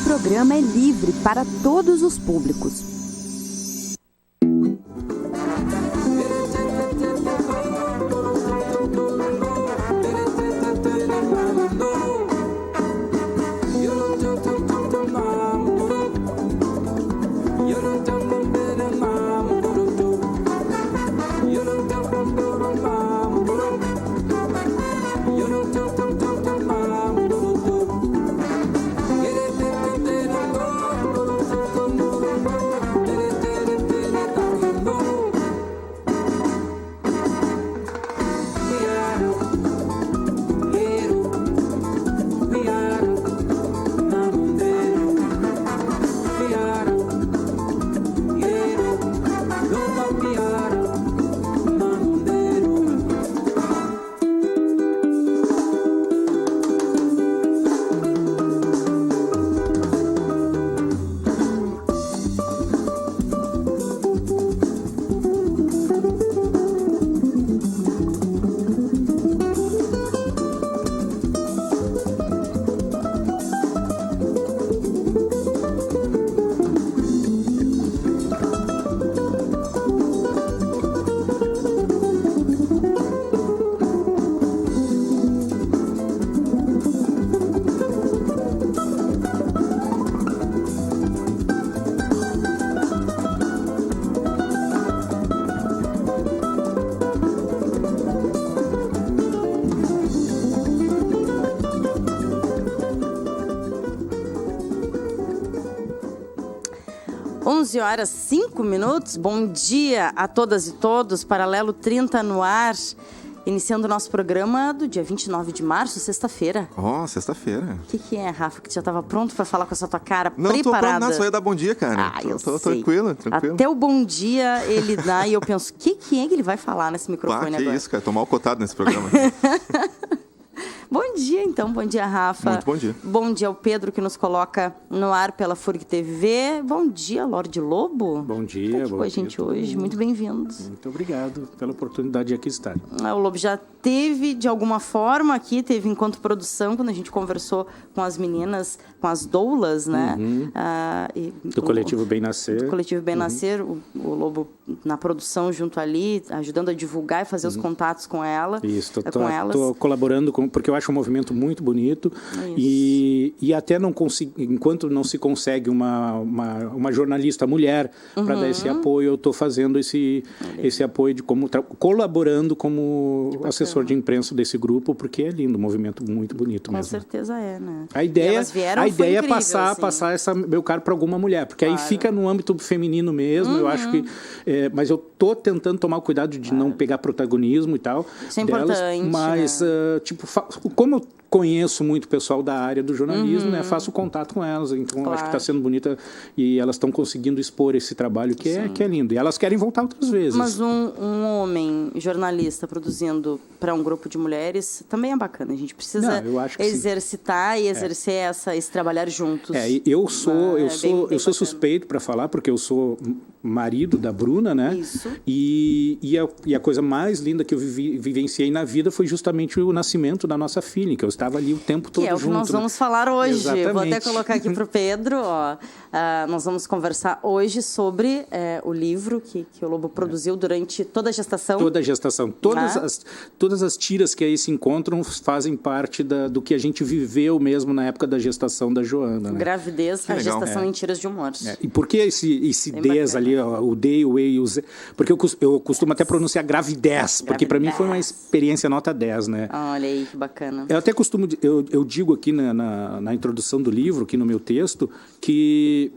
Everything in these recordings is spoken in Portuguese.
programa é livre para todos os públicos. Horas 5 minutos. Bom dia a todas e todos. Paralelo 30 no ar. Iniciando o nosso programa do dia 29 de março, sexta-feira. Sexta-feira. O que é, Rafa? Que já estava pronto para falar com essa tua cara não, preparada? Não, só ia dar bom dia, cara. Tô tranquilo. Até o bom dia ele dá e eu penso, o que é que ele vai falar nesse microfone agora? Que isso, cara. Tô mal cotado nesse programa. Bom dia, então. Bom dia, Rafa. Muito bom dia. Bom dia ao Pedro, que nos coloca no ar pela FURG TV. Bom dia, Lorde Lobo. Bom dia. Tá aqui com a gente hoje. Muito bem-vindo. Muito obrigado pela oportunidade de aqui estar. O Lobo já teve, de alguma forma, aqui, teve enquanto produção, quando a gente conversou com as meninas, com as doulas, né? Do Coletivo Bem Nascer. Do Coletivo Bem Nascer, o Lobo na produção junto ali, ajudando a divulgar e fazer os contatos com ela. Isso, estou colaborando, porque eu acho um movimento muito bonito. E até não consigo, enquanto não se consegue uma jornalista mulher para dar esse apoio, eu estou fazendo esse apoio de colaborando como assessor de imprensa desse grupo, porque é lindo, um movimento muito bonito mesmo. Com certeza é, né? A ideia é passar essa meu caro para alguma mulher, porque aí fica no âmbito feminino mesmo. Eu acho que mas eu tô tentando tomar o cuidado de não pegar protagonismo e tal. Isso é delas, importante. Mas como eu conheço muito o pessoal da área do jornalismo, né? Faço contato com elas, então acho que está sendo bonita e elas estão conseguindo expor esse trabalho que é lindo. E elas querem voltar outras vezes. Mas um homem jornalista produzindo para um grupo de mulheres também é bacana. A gente precisa exercitar e exercer esse trabalhar juntos. Eu sou suspeito para falar, porque eu sou marido da Bruna, né? Isso. E a coisa mais linda que eu vivenciei na vida foi justamente o nascimento da nossa filha, que eu estava ali o tempo todo junto. Que é o que nós vamos falar hoje. Exatamente. Vou até colocar aqui para o Pedro. Nós vamos conversar hoje sobre o livro que o Lobo produziu durante toda a gestação. Toda a gestação. Todas as tiras que aí se encontram fazem parte do que a gente viveu mesmo na época da gestação da Joana. Né? Gravidez, a gestação em tiras de humor. E por que esse Ds ali, o D, o E e o Z? Porque eu costumo até pronunciar gravidez, porque para mim foi uma experiência nota 10, né? Olha aí, que bacana. Eu até eu digo aqui na introdução do livro, aqui no meu texto, que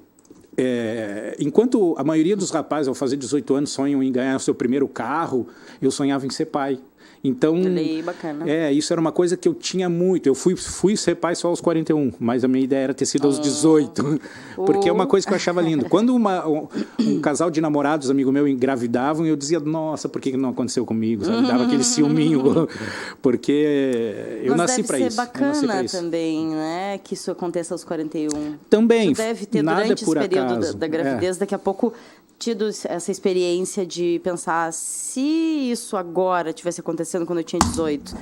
enquanto a maioria dos rapazes, ao fazer 18 anos, sonham em ganhar o seu primeiro carro, eu sonhava em ser pai. Então, bacana. Isso era uma coisa que eu tinha muito. Eu fui ser pai só aos 41, mas a minha ideia era ter sido aos 18, porque é uma coisa que eu achava lindo. Quando um casal de namorados, amigo meu, engravidavam, eu dizia, nossa, por que não aconteceu comigo? Sabe? Dava aquele ciúminho, porque eu nasci para isso. Mas deve ser bacana também, né, que isso aconteça aos 41. Também, tu deve ter nada durante por esse período acaso. da gravidez, daqui a pouco tido essa experiência de pensar, se isso agora tivesse acontecido acontecendo quando eu tinha 18.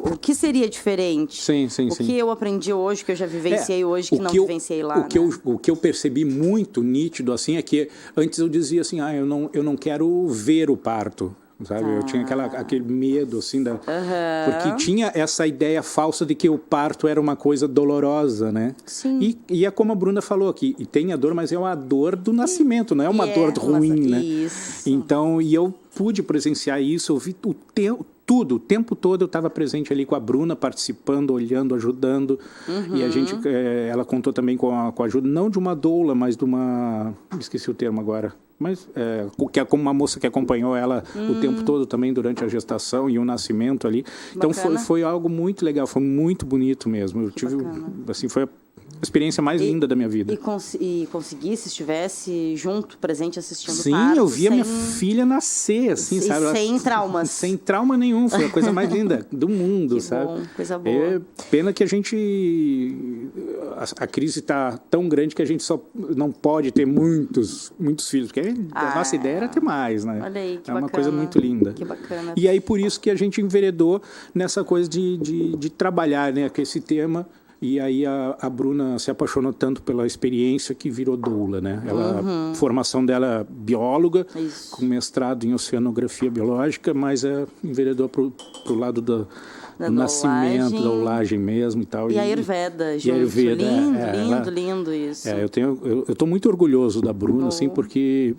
O que seria diferente? Sim. O que eu aprendi hoje, que eu já vivenciei hoje, que não vivenciei lá. O que eu percebi muito nítido, assim, é que antes eu dizia assim, eu não quero ver o parto. Sabe? Eu tinha aquele medo, assim, porque tinha essa ideia falsa de que o parto era uma coisa dolorosa, né? Sim. E é como a Bruna falou aqui, e tem a dor, mas é uma dor do nascimento, não é uma dor ruim, né? Isso. Então, e eu pude presenciar isso, eu vi o tempo todo eu estava presente ali com a Bruna, participando, olhando, ajudando. E a gente, ela contou também com a ajuda, não de uma doula, mas de uma... esqueci o termo agora. Mas que é como uma moça que acompanhou ela o tempo todo também durante a gestação e o nascimento ali. Então foi algo muito legal, foi muito bonito mesmo. Eu tive, assim, foi a experiência mais linda da minha vida. E conseguisse, estivesse junto, presente, assistindo Sim, parto, eu vi a minha filha nascer, assim, sabe? Sem traumas. Sem trauma nenhum, foi a coisa mais linda do mundo, sabe? Bom, coisa boa. Pena que a crise está tão grande que a gente só não pode ter muitos filhos, porque a nossa ideia era ter mais, né? Olha aí, que uma bacana. coisa muito linda. Que bacana. E aí, por isso que a gente enveredou nessa coisa de trabalhar, né, com esse tema. E aí a Bruna se apaixonou tanto pela experiência que virou doula, né? A formação dela é bióloga, com mestrado em oceanografia biológica, mas enveredou para o lado do nascimento, da doulagem mesmo e tal. E a Ayurveda, gente. E a Ayurveda, lindo isso. Eu estou muito orgulhoso da Bruna, assim, porque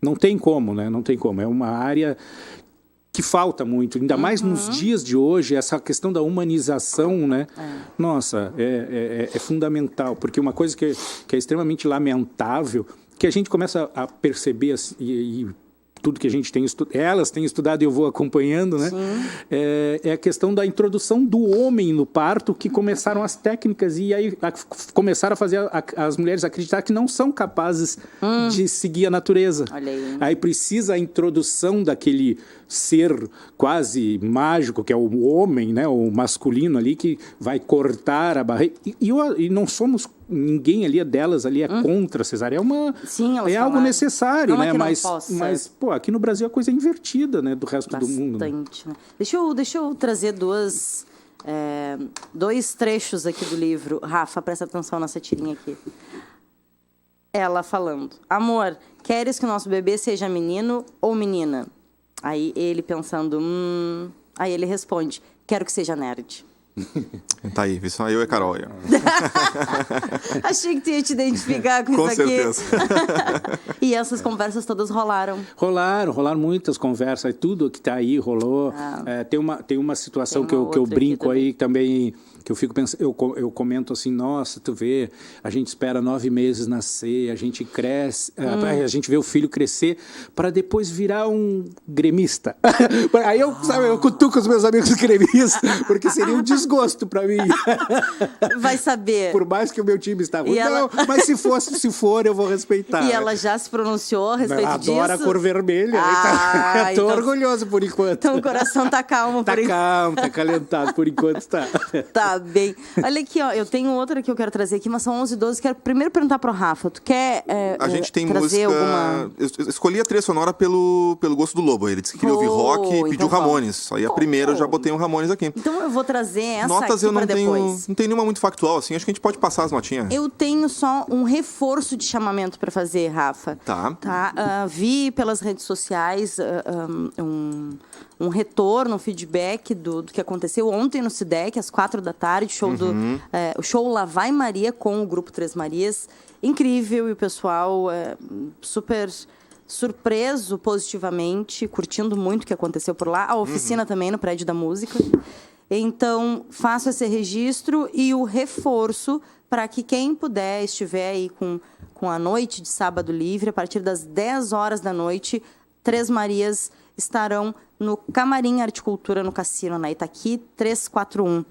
não tem como, né? Não tem como. É uma área que falta muito, ainda mais nos dias de hoje, essa questão da humanização, né? Nossa, é fundamental, porque uma coisa que é extremamente lamentável, que a gente começa a perceber, assim, e tudo que a gente tem elas têm estudado e eu vou acompanhando, né? É a questão da introdução do homem no parto, que começaram as técnicas e aí começaram a fazer as mulheres acreditar que não são capazes de seguir a natureza. Olha aí. Aí precisa a introdução daquele ser quase mágico, que é o homem, né? O masculino ali, que vai cortar a barriga. E não somos... Ninguém ali delas ali é contra a cesárea. É algo necessário, né? Mas, pô, aqui no Brasil a coisa é invertida, né? Do resto do mundo. Bastante, né? Deixa eu trazer dois trechos aqui do livro. Rafa, presta atenção nessa tirinha aqui. Ela falando: amor, queres que o nosso bebê seja menino ou menina? Aí ele pensando, Aí ele responde: quero que seja nerd. Tá aí, só eu e a Carol. Achei que tu ia te identificar com isso aqui. Com certeza. E essas conversas todas rolaram? Rolaram muitas conversas. Tudo que tá aí rolou. Tem uma situação que eu brinco aí também, que eu fico pensando, eu comento assim, nossa, tu vê, a gente espera 9 meses nascer, a gente cresce, a gente vê o filho crescer para depois virar um gremista. Aí eu cutuco os meus amigos gremistas, porque seria um desgosto para mim. Vai saber. Por mais que o meu time está ruim. Não, mas se for, eu vou respeitar. E ela já se pronunciou a respeito disso? Adora a cor vermelha. Estou orgulhoso por enquanto. Então o coração tá calmo por enquanto. Tá calmo, tá calentado por enquanto, tá. Tá bem. Olha aqui, ó, eu tenho outra que eu quero trazer aqui, mas são 11h12. Quero primeiro perguntar pro Rafa, tu quer a gente tem trazer música... alguma... Eu escolhi a trilha sonora pelo gosto do Lobo. Ele disse que queria ouvir rock e pediu Ramones. Aí a primeira eu já botei um Ramones aqui. Então eu vou trazer essa notas aqui eu não pra depois. Não tenho nenhuma muito factual, assim. Acho que a gente pode passar as notinhas. Eu tenho só um reforço de chamamento para fazer, Rafa. Tá. Vi pelas redes sociais um retorno, um feedback do que aconteceu ontem no CIDEC, às 16h, o show Lá Vai Maria com o Grupo Três Marias. Incrível, e o pessoal super surpreso positivamente, curtindo muito o que aconteceu por lá. A oficina também no Prédio da Música. Então, faço esse registro e o reforço para que quem puder estiver aí com a noite de sábado livre, a partir das 10h da noite, Três Marias estarão no Camarim Articultura no Cassino, na Itaqui 341.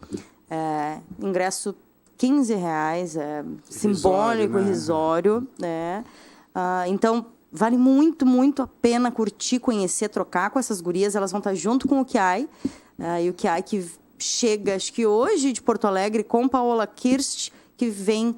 Ingresso R$15, simbólico, irrisório. Então, vale muito, muito a pena curtir, conhecer, trocar com essas gurias. Elas vão estar junto com o Kiai. E o Kiai que chega, acho que hoje, de Porto Alegre, com Paola Kirst que vem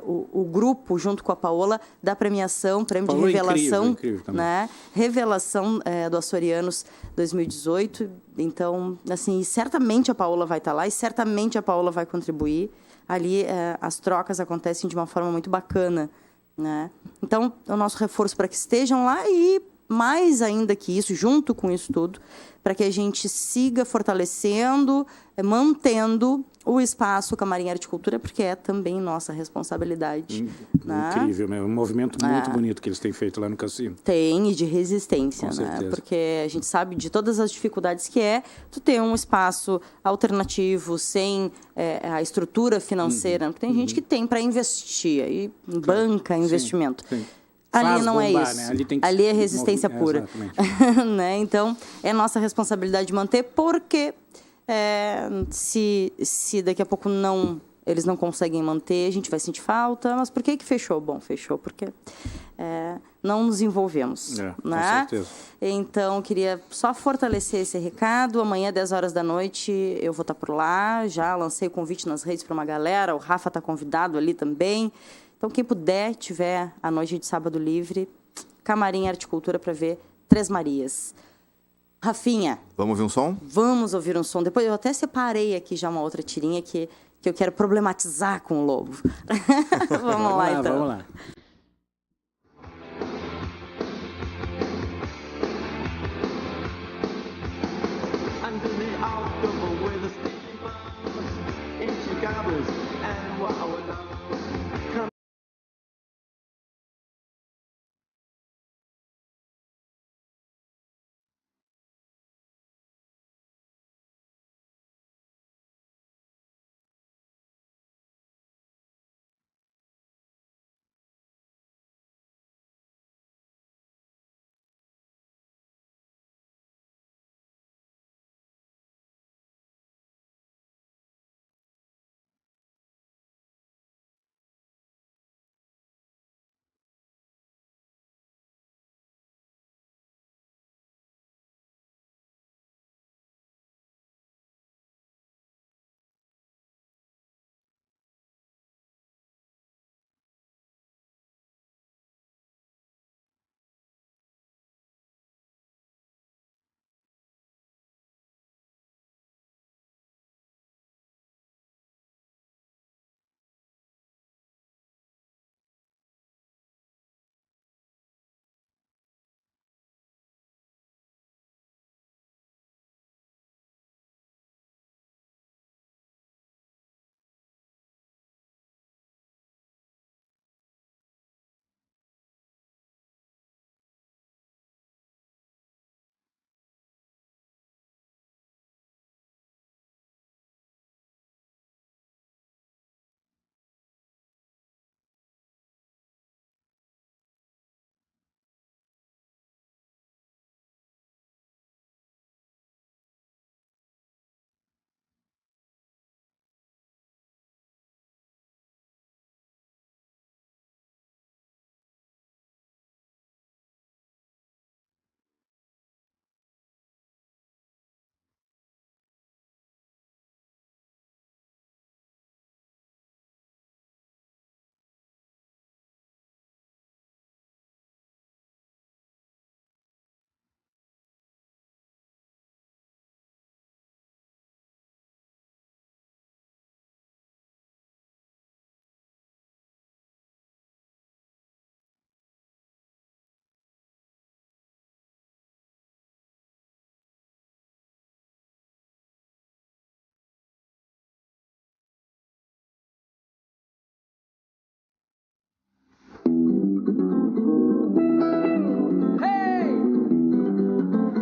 o grupo, junto com a Paola, da premiação, prêmio de revelação, incrível né? Revelação do Açorianos 2018. Então, assim, certamente a Paola vai estar lá e certamente a Paola vai contribuir. Ali as trocas acontecem de uma forma muito bacana, né? Então, é o nosso reforço para que estejam lá e, mais ainda que isso, junto com isso tudo, para que a gente siga fortalecendo, mantendo o espaço Camarim Arte e Cultura, porque é também nossa responsabilidade. Né? Incrível, né? Um movimento muito bonito que eles têm feito lá no Cassino. Tem, e de resistência, né? Porque a gente sabe de todas as dificuldades que tu ter um espaço alternativo, sem a estrutura financeira. Porque tem gente que tem para investir, e banca investimento. Sim. Ali não bombar, é isso. Né? Ali é resistência pura. Né? Então, é nossa responsabilidade manter, porque se daqui a pouco eles não conseguem manter, a gente vai sentir falta. Mas por que fechou? Bom, fechou porque não nos envolvemos. Né? Com certeza. Então, queria só fortalecer esse recado. Amanhã, 10 horas da noite, eu vou estar por lá. Já lancei o convite nas redes para uma galera. O Rafa está convidado ali também. Então, quem puder, tiver a noite de sábado livre, Camarim Arte e Cultura para ver Três Marias. Rafinha. Vamos ouvir um som? Vamos ouvir um som. Depois eu até separei aqui já uma outra tirinha que eu quero problematizar com o Lobo. Vamos lá, então. Vamos lá.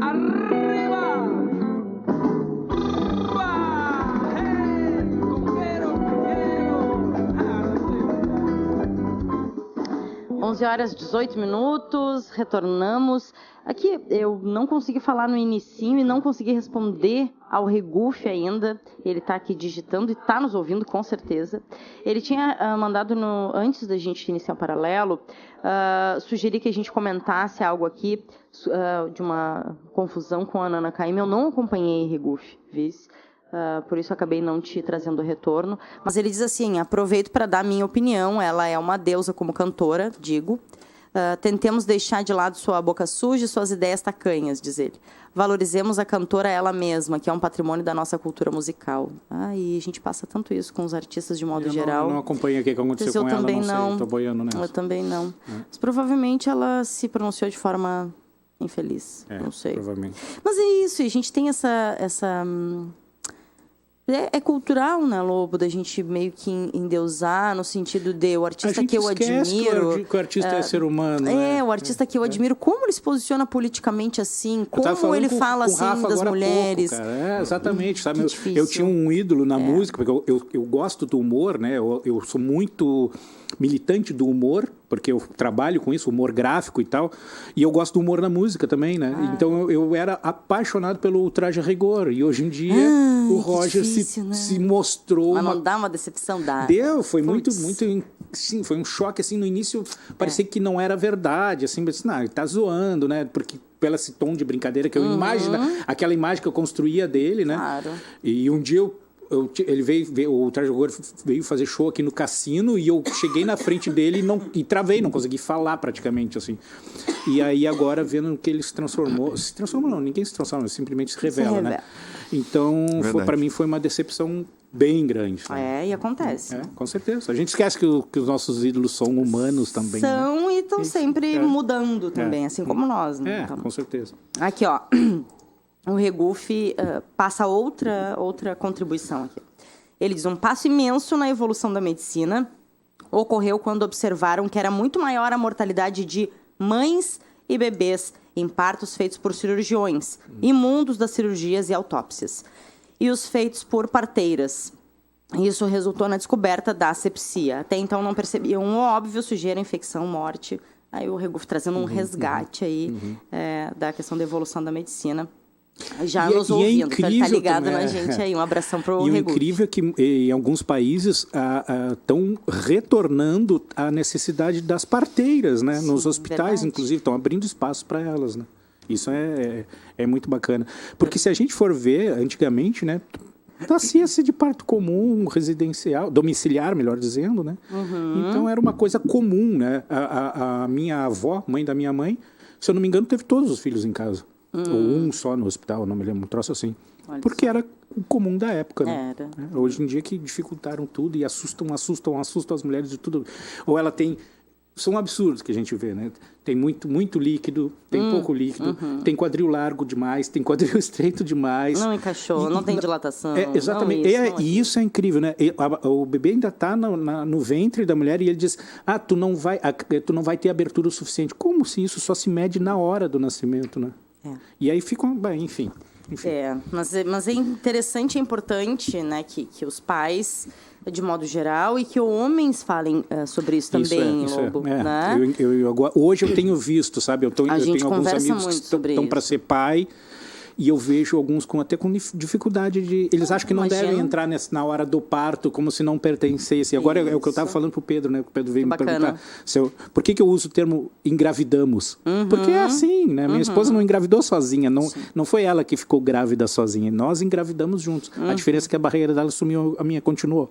Arriba! 11 horas 18 minutos, retornamos. Aqui eu não consegui falar no inicinho e não consegui responder ao Regufe ainda. Ele está aqui digitando e está nos ouvindo, com certeza. Ele tinha mandado, antes da gente iniciar o paralelo, sugerir que a gente comentasse algo aqui de uma confusão com a Nana Caymmi. Eu não acompanhei Regufe, vice. por isso acabei não te trazendo o retorno. Mas ele diz assim, aproveito para dar minha opinião, ela é uma deusa como cantora, digo. Tentemos deixar de lado sua boca suja e suas ideias tacanhas, diz ele. Valorizemos a cantora ela mesma, que é um patrimônio da nossa cultura musical. E a gente passa tanto isso com os artistas de modo geral. Eu não acompanhei o que aconteceu com ela, não sei, estou boiando nessa. Eu também não. Mas provavelmente ela se pronunciou de forma infeliz, não sei. Provavelmente. Mas é isso, a gente tem essa é cultural, né, Lobo, da gente meio que endeusar, no sentido de o artista que eu admiro... que o artista é ser humano. O artista que eu admiro, como ele se posiciona politicamente assim, como ele fala assim das mulheres. Pouco, cara. Exatamente, sabe? Eu tinha um ídolo na música, porque eu gosto do humor, né? Eu sou muito militante do humor, porque eu trabalho com isso, humor gráfico e tal, e eu gosto do humor na música também, né? Então eu era apaixonado pelo Traje a Rigor, e hoje em dia o Roger se mostrou... Mas não dá uma decepção? Foi muito, sim, foi um choque, assim, no início parecia que não era verdade, assim, mas não, ele tá zoando, né? Porque pelo esse tom de brincadeira que eu imagino, aquela imagem que eu construía dele, né? Claro. E um dia o Traje a Rigor veio fazer show aqui no Cassino e eu cheguei na frente dele e travei, não consegui falar praticamente, assim. E aí agora, vendo que ele se transformou não, ninguém se transforma, simplesmente se revela, né? Então, para mim foi uma decepção bem grande. Né? E acontece. Com certeza. A gente esquece que os nossos ídolos são humanos também. São, né? E estão sempre mudando também, assim como nós. Né? Então, com certeza. Aqui, ó. O Regufe passa outra contribuição aqui. Ele diz, um passo imenso na evolução da medicina ocorreu quando observaram que era muito maior a mortalidade de mães e bebês em partos feitos por cirurgiões, imundos das cirurgias e autópsias, e os feitos por parteiras. Isso resultou na descoberta da asepsia. Até então não percebiam o óbvio, sujeira, infecção, morte. Aí o Regufe trazendo um resgate aí da questão da evolução da medicina. Já nos ouvindo, então ele tá ligado na gente aí. Um abração pro Regufe. E o incrível é que em alguns países estão retornando a necessidade das parteiras, né? Sim, nos hospitais, verdade. Inclusive, estão abrindo espaço para elas, né? Isso é muito bacana. Porque se a gente for ver, antigamente, né? Nascia-se de parto comum, residencial, domiciliar, melhor dizendo, né? Então era uma coisa comum, né? A minha avó, mãe da minha mãe, se eu não me engano, teve todos os filhos em casa. Ou um só no hospital, não me lembro, um troço assim. Olha porque só. Era o comum da época, né? Hoje em dia que dificultaram tudo e assustam as mulheres de tudo. Ou ela tem... São absurdos que a gente vê, né? Tem muito líquido, tem pouco líquido, tem quadril largo demais, tem quadril estreito demais. Não encaixou, não tem dilatação. Exatamente. E isso é incrível, né? O bebê ainda está no ventre da mulher e ele diz, tu não vai ter abertura o suficiente. Como se isso só se mede na hora do nascimento, né? E aí ficam, enfim. Mas é interessante e importante, né, que os pais, de modo geral, e que homens falem sobre isso também, Lobo. Né? Hoje eu tenho visto, sabe? Eu tenho alguns amigos que estão para ser pai. E eu vejo alguns até com dificuldade de... Eles acham que não devem entrar na hora do parto, como se não pertencesse. Agora é o que eu estava falando para o Pedro, né? O Pedro veio me perguntar por que eu uso o termo engravidamos. Porque é assim, né? Minha esposa não engravidou sozinha, não foi ela que ficou grávida sozinha. Nós engravidamos juntos. A diferença é que a barreira dela sumiu, a minha continuou.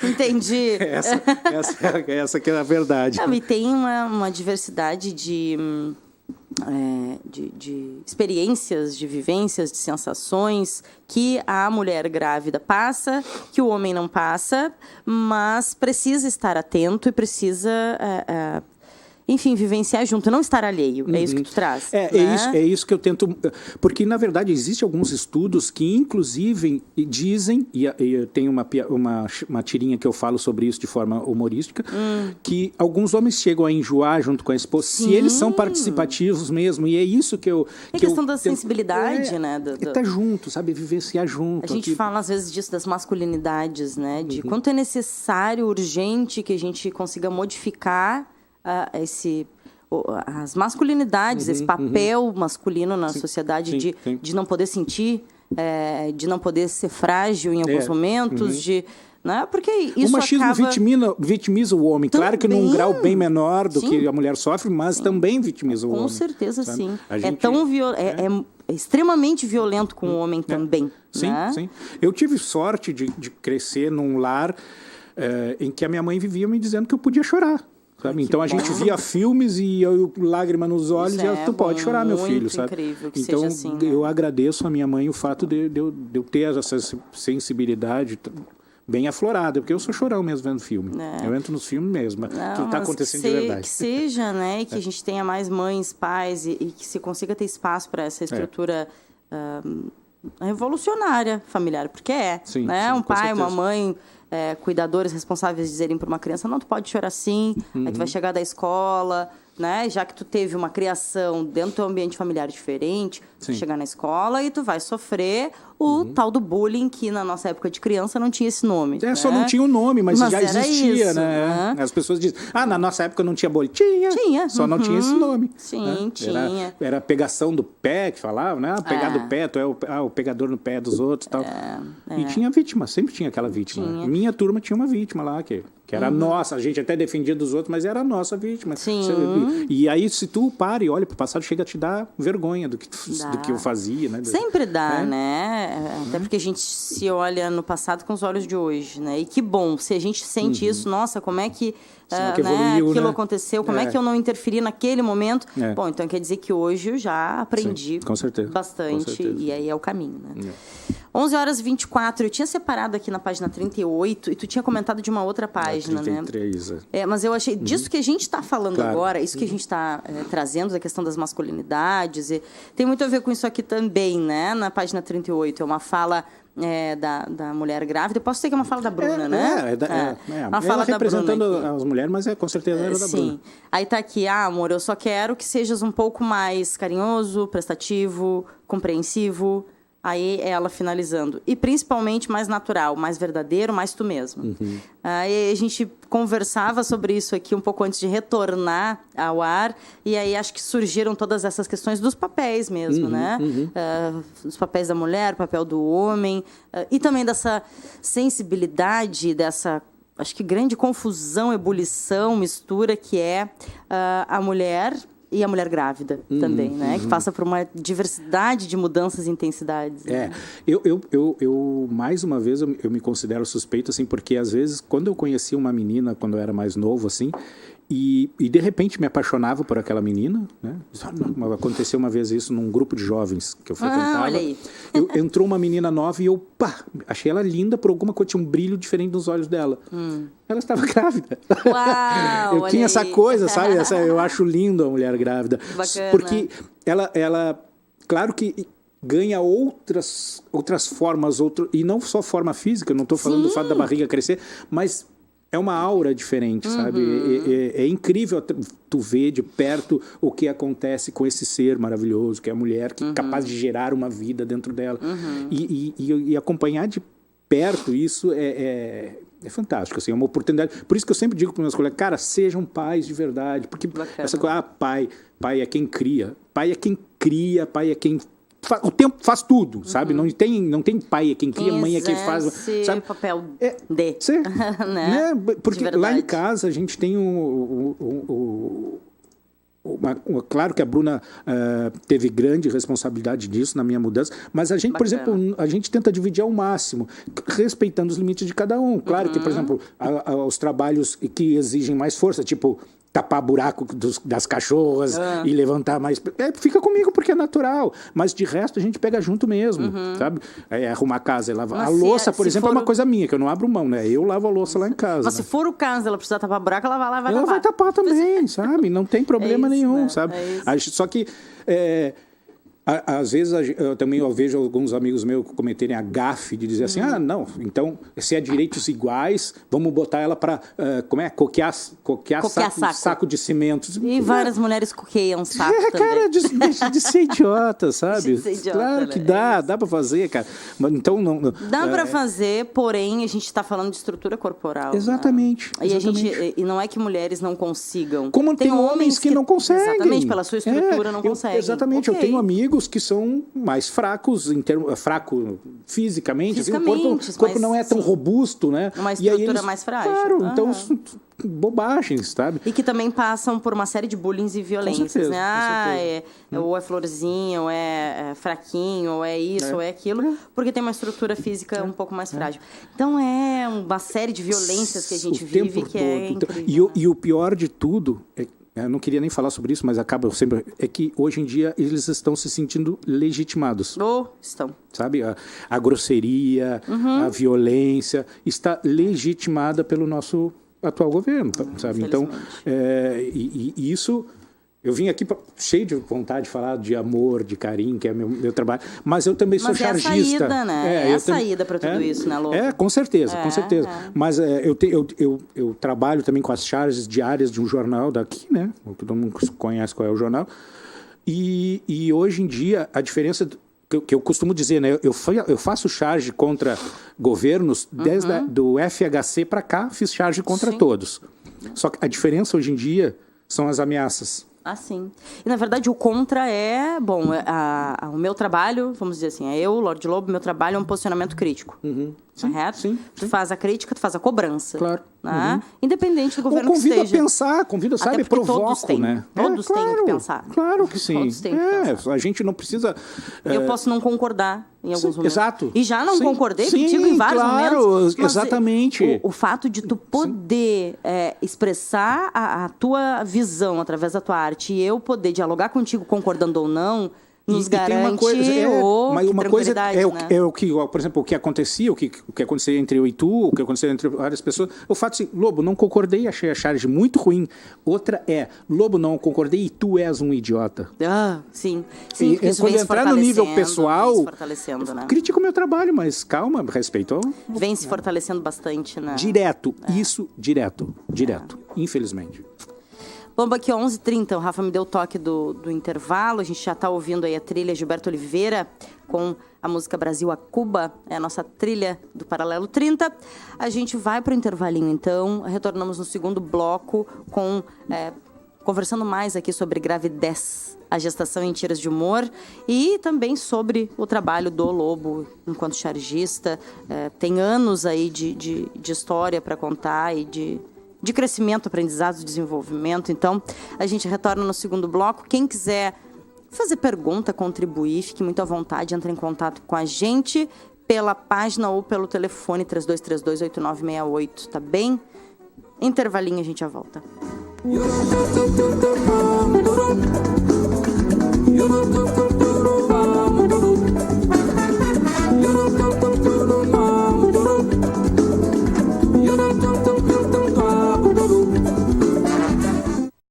Entendi. Essa que é a verdade. E tem uma diversidade de experiências, de vivências, de sensações que a mulher grávida passa, que o homem não passa, mas precisa estar atento e precisa, enfim, vivenciar junto, não estar alheio. É isso que tu traz. É isso que eu tento... Porque, na verdade, existem alguns estudos que, inclusive, dizem, e eu tenho uma tirinha que eu falo sobre isso de forma humorística, que alguns homens chegam a enjoar junto com a esposa, se eles são participativos mesmo, e é isso que eu... É questão da sensibilidade, né? Estar junto, sabe? Vivenciar junto. A gente fala, às vezes, disso das masculinidades, né? De quanto é necessário, urgente, que a gente consiga modificar as masculinidades, esse papel masculino na sociedade de não poder sentir, de não poder ser frágil em alguns momentos, né? Porque isso o machismo acaba... vitimiza o homem. Também. Claro que num grau bem menor do que a mulher sofre, mas também vitimiza o homem. Com certeza, sabe? sim. Gente... É extremamente violento com o homem também. Sim, né? sim. Eu tive sorte de crescer num lar em que a minha mãe vivia me dizendo que eu podia chorar. Sabe? Então a gente via filmes e eu lágrima nos olhos e tu pode chorar, meu filho, sabe? Incrível que então seja assim, eu agradeço a minha mãe o fato de eu ter essa sensibilidade bem aflorada, porque eu sou chorão mesmo vendo filme. Eu entro nos filmes mesmo, tudo está acontecendo de verdade. Que seja, né? E que a gente tenha mais mães, pais e que se consiga ter espaço para essa estrutura revolucionária familiar, porque sim, né? Sim, um pai, certeza. uma mãe... cuidadores responsáveis dizerem para uma criança, não, tu pode chorar sim, aí tu vai chegar da escola, né? Já que tu teve uma criação dentro do teu ambiente familiar diferente, tu vai chegar na escola e tu vai sofrer o tal do bullying, que na nossa época de criança não tinha esse nome. Só não tinha o nome, mas já existia, isso, né? As pessoas dizem, na nossa época não tinha bullying. Tinha. Só não tinha esse nome. Sim, né? tinha. Era pegação do pé, que falava, né? Pegar do pé, tu é o pegador no pé dos outros e tal. E tinha vítima, sempre tinha aquela vítima. Minha turma tinha uma vítima lá, que era nossa, a gente até defendia dos outros, mas era a nossa vítima. Sim. E aí, se tu para e olha pro passado, chega a te dar vergonha do que eu fazia, né? Sempre dá, né? Até porque a gente se olha no passado com os olhos de hoje, né? E que bom, se a gente sente isso, nossa, como é que, evoluiu, aquilo né? aconteceu, como é que eu não interferi naquele momento? Bom, então quer dizer que hoje eu já aprendi com certeza. bastante, Com certeza. e aí é o caminho, né? 11h24, eu tinha separado aqui na página 38 e tu tinha comentado de uma outra página, 33, né? Mas eu achei, disso que a gente está falando agora, isso que a gente está trazendo, da questão das masculinidades, e tem muito a ver com isso aqui também, né? Na página 38, é uma fala da mulher grávida. Eu posso dizer que é uma fala da Bruna, né? Uma fala representando as mulheres, mas com certeza era da Bruna. Sim. Aí tá aqui, amor, eu só quero que sejas um pouco mais carinhoso, prestativo, compreensivo. Aí ela finalizando. E principalmente mais natural, mais verdadeiro, mais tu mesmo. Aí a gente conversava sobre isso aqui um pouco antes de retornar ao ar. E aí acho que surgiram todas essas questões dos papéis mesmo, né? Os papéis da mulher, o papel do homem. E também dessa sensibilidade, dessa... acho que grande confusão, ebulição, mistura que é a mulher... e a mulher grávida também, né? Que passa por uma diversidade de mudanças e intensidades. Né? Eu mais uma vez, eu me considero suspeito, assim, porque às vezes, quando eu conhecia uma menina, quando eu era mais novo, assim, e de repente me apaixonava por aquela menina, né? Aconteceu uma vez isso num grupo de jovens que eu frequentava. Olha aí. Entrou uma menina nova e eu, achei ela linda por alguma coisa, tinha um brilho diferente nos olhos dela. Ela estava grávida. Uau, eu tinha essa coisa, sabe? Eu acho lindo a mulher grávida. Bacana. Porque ela claro que ganha outras formas, e não só forma física, não estou falando do fato da barriga crescer, mas é uma aura diferente, sabe? É incrível tu ver de perto o que acontece com esse ser maravilhoso, que é a mulher, que é capaz de gerar uma vida dentro dela. E acompanhar de perto isso é fantástico, assim, é uma oportunidade. Por isso que eu sempre digo para os meus colegas, cara, sejam pais de verdade. Porque essa coisa, pai é quem cria. Pai é quem cria, pai é quem... O tempo faz tudo, sabe? Não tem pai é quem cria, mãe é quem faz. Sabe? O papel né? Porque lá em casa a gente tem claro que a Bruna teve grande responsabilidade disso na minha mudança, mas a gente, por exemplo, a gente tenta dividir ao máximo, respeitando os limites de cada um. Claro que, por exemplo, os trabalhos que exigem mais força, tipo tapar buraco das cachorras e levantar mais... fica comigo porque é natural, mas de resto a gente pega junto mesmo, sabe? Arrumar a casa, lavar. A louça, por exemplo, é uma coisa minha, que eu não abro mão, né? Eu lavo a louça lá em casa. Mas se for o caso, ela precisar tapar buraco, ela vai lá e vai tapar. Ela vai tapar também, sabe? Não tem problema nenhum, né? Sabe? Só que... às vezes eu também vejo alguns amigos meus cometerem a gafe de dizer assim, não, então se é direitos iguais, vamos botar ela para coquear saco de cimento. E várias mulheres coqueiam saco também. Cara, de ser idiota, sabe? De ser idiota, claro que dá para fazer, cara. Mas, então, não, dá para fazer, porém, a gente está falando de estrutura corporal. Exatamente. Né? E não é que mulheres não consigam. Como tem homens que não conseguem. Exatamente, pela sua estrutura não conseguem. Exatamente, eu tenho amigos públicos que são mais fracos, fraco fisicamente. Assim, o corpo não é tão robusto, né? Uma estrutura mais frágil. Claro, então bobagens, sabe? E que também passam por uma série de bullying e violências, certeza, né? Ou é florzinho, ou é fraquinho, ou é isso, ou é aquilo, porque tem uma estrutura física um pouco mais frágil. Então é uma série de violências que a gente vive que é incrível. E o pior de tudo eu não queria nem falar sobre isso, mas acaba sempre... É que hoje em dia eles estão se sentindo legitimados. Estão. Sabe? A grosseria, a violência está legitimada pelo nosso atual governo, sabe? Então, e isso... Eu vim aqui cheio de vontade de falar de amor, de carinho, que é meu trabalho, mas eu também sou chargista. Mas é a saída, né? É a saída para tudo isso, né, Lobo? Com certeza, com certeza. Mas eu trabalho também com as charges diárias de um jornal daqui, né? Todo mundo conhece qual é o jornal. E hoje em dia, a diferença... que eu costumo dizer, né? Eu faço charge contra governos desde do FHC para cá, fiz charge contra todos. Só que a diferença hoje em dia são as ameaças. Sim. E, na verdade, o contra é... Bom, o meu trabalho, vamos dizer assim, Lorde Lobo, meu trabalho é um posicionamento crítico. Correto? Sim. Tu faz a crítica, tu faz a cobrança. Claro. Né? Independente do governo que esteja. Convida a pensar, sabe, provoco, né? Todos têm que pensar. Claro que sim. Todos têm que pensar. A gente não precisa... Eu posso não concordar em alguns momentos. Exato. E já não concordei contigo em vários momentos. Mas exatamente. O fato de tu poder expressar a tua visão através da tua arte e eu poder dialogar contigo concordando ou não... nos garante uma coisa é o que, por exemplo, o que acontecia, o que acontecia entre eu e tu, o que acontecia entre várias pessoas. O fato assim, Lobo, não concordei, achei a charge muito ruim. Outra Lobo, não concordei e tu és um idiota. Sim. Quando entrar no nível pessoal, né? critica o meu trabalho, mas calma, respeito. Vem se fortalecendo bastante, né? Direto, direto, infelizmente. Bom, aqui 11h30, o Rafa me deu o toque do intervalo, a gente já está ouvindo aí a trilha Gilberto Oliveira com a música Brasil a Cuba, é a nossa trilha do Paralelo 30. A gente vai para o intervalinho, então, retornamos no segundo bloco conversando mais aqui sobre gravidez, a gestação em tiras de humor e também sobre o trabalho do Lobo enquanto chargista. Tem anos aí de história para contar e de crescimento, aprendizado, desenvolvimento. Então, a gente retorna no segundo bloco. Quem quiser fazer pergunta, contribuir, fique muito à vontade, entre em contato com a gente pela página ou pelo telefone 3232-8968, tá bem? Intervalinho, a gente já volta. You